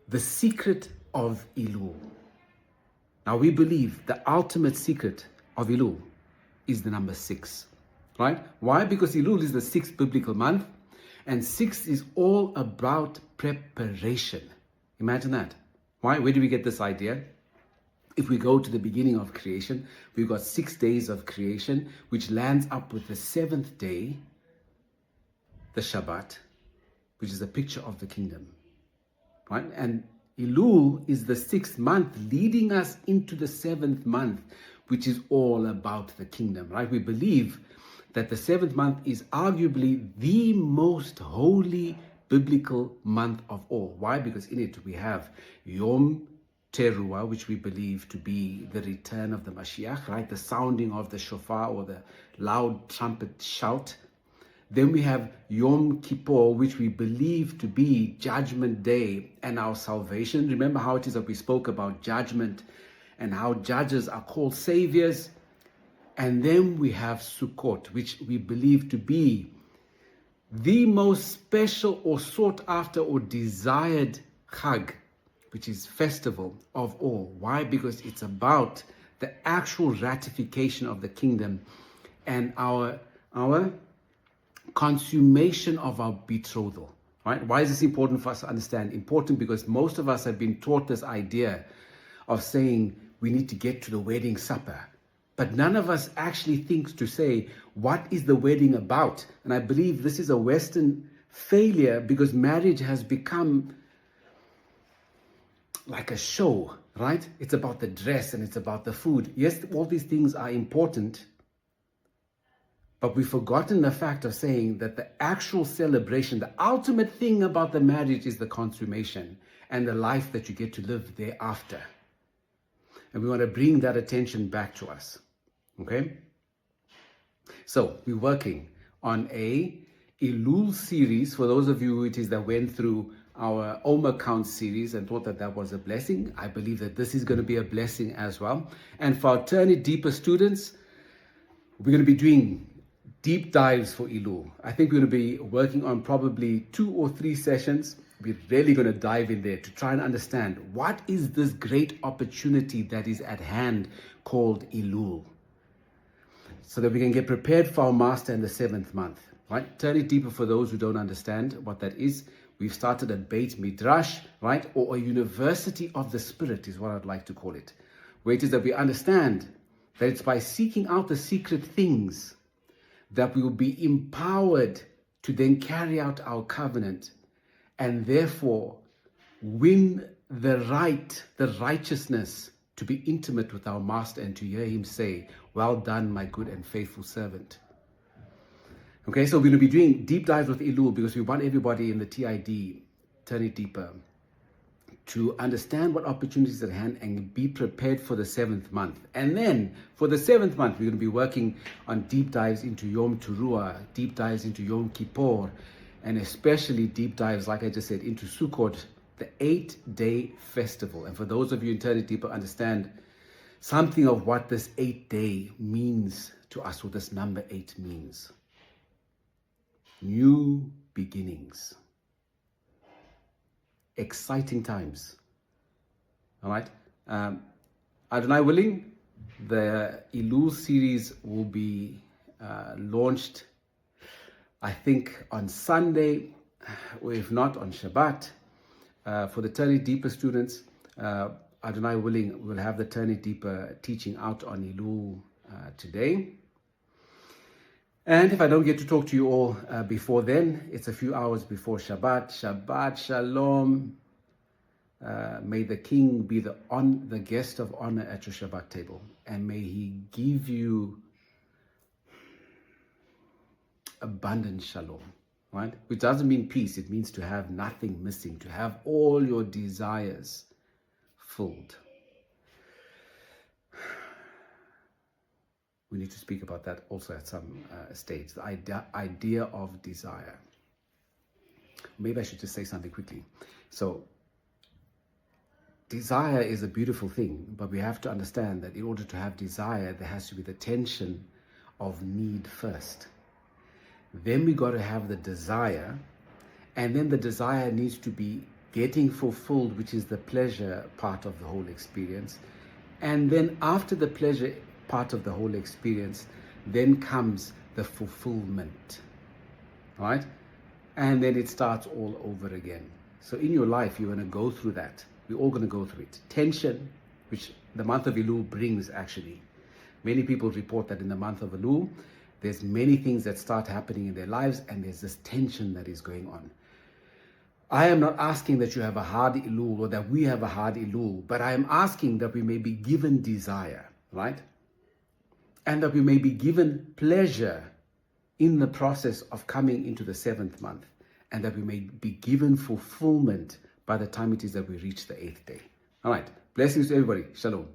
the secret of Elul. Now we believe the ultimate secret of Elul is the number 6, right? Why? Because Elul is the 6th biblical month, and 6 is all about preparation. Imagine that. Why? Where do we get this idea? If we go to the beginning of creation, we've got 6 days of creation, which lands up with the 7th day, the Shabbat, which is a picture of the kingdom, right? And Elul is the 6th month leading us into the 7th month, which is all about the kingdom, right? We believe that the 7th month is arguably the most holy biblical month of all. Why? Because in it we have Yom Teruah, which we believe to be the return of the Mashiach, right? The sounding of the shofar or the loud trumpet shout. Then we have Yom Kippur, which we believe to be Judgment Day and our salvation. Remember how it is that we spoke about judgment and how judges are called saviors. And then we have Sukkot, which we believe to be the most special or sought after or desired Chag, which is festival of all. Why? Because it's about the actual ratification of the kingdom and our consummation of our betrothal, right? Why is this important for us to understand? Important because most of us have been taught this idea of saying we need to get to the wedding supper, but none of us actually thinks to say, what is the wedding about? And I believe this is a Western failure because marriage has become like a show, right? It's about the dress and it's about the food. Yes, all these things are important, but we've forgotten the fact of saying that the actual celebration, the ultimate thing about the marriage is the consummation and the life that you get to live thereafter. And we want to bring that attention back to us, okay? So we're working on a ELUL series. For those of you it is that went through our Omer Count series and thought that that was a blessing, I believe that this is going to be a blessing as well. And for our Turn It Deeper students, we're going to be doing deep dives for ELUL. I think we're going to be working on probably 2 or 3 sessions. We're really going to dive in there to try and understand what is this great opportunity that is at hand called ELUL, so that we can get prepared for our master in the 7th month, right? Turn it deeper for those who don't understand what that is. We've started a Beit Midrash, right? Or a university of the spirit is what I'd like to call it, where it is that we understand that it's by seeking out the secret things that we will be empowered to then carry out our covenant and therefore win the righteousness to be intimate with our master and to hear him say, well done, my good and faithful servant. Okay, so we're going to be doing deep dives with ELUL because we want everybody in the TID, Turn It Deeper, to understand what opportunities at hand and be prepared for the 7th month. And then for the 7th month, we're going to be working on deep dives into Yom Teruah, deep dives into Yom Kippur, and especially deep dives, like I just said, into Sukkot, the 8-day festival. And for those of you in Turn It Deeper, understand something of what this 8-day means to us, what this number 8 means. New beginnings. Exciting times. All right. Adonai willing, the ELUL series will be launched, I think, on Sunday, or if not, on Shabbat. For the Turn It Deeper students, Adonai willing, we'll have the Turn It Deeper teaching out on ELUL today. And if I don't get to talk to you all before then, it's a few hours before Shabbat. Shabbat Shalom. May the King be the guest of honor at your Shabbat table. And may he give you abundant shalom, right? Which doesn't mean peace. It means to have nothing missing, to have all your desires filled. We need to speak about that also at some stage, the idea of desire. Maybe I should just say something quickly. So, desire is a beautiful thing, but we have to understand that in order to have desire, there has to be the tension of need first. Then we got to have the desire, and then the desire needs to be getting fulfilled, which is the pleasure part of the whole experience. And then after the pleasure part of the whole experience, then comes the fulfillment, right? And then it starts all over again. So in your life, you're going to go through that. We're all going to go through it. Tension, which the month of Elul brings actually. Many people report that in the month of Elul, there's many things that start happening in their lives, and there's this tension that is going on. I am not asking that you have a hard Elul or that we have a hard Elul, but I am asking that we may be given desire, right? And that we may be given pleasure in the process of coming into the 7th month, and that we may be given fulfillment by the time it is that we reach the 8th day. All right. Blessings to everybody. Shalom.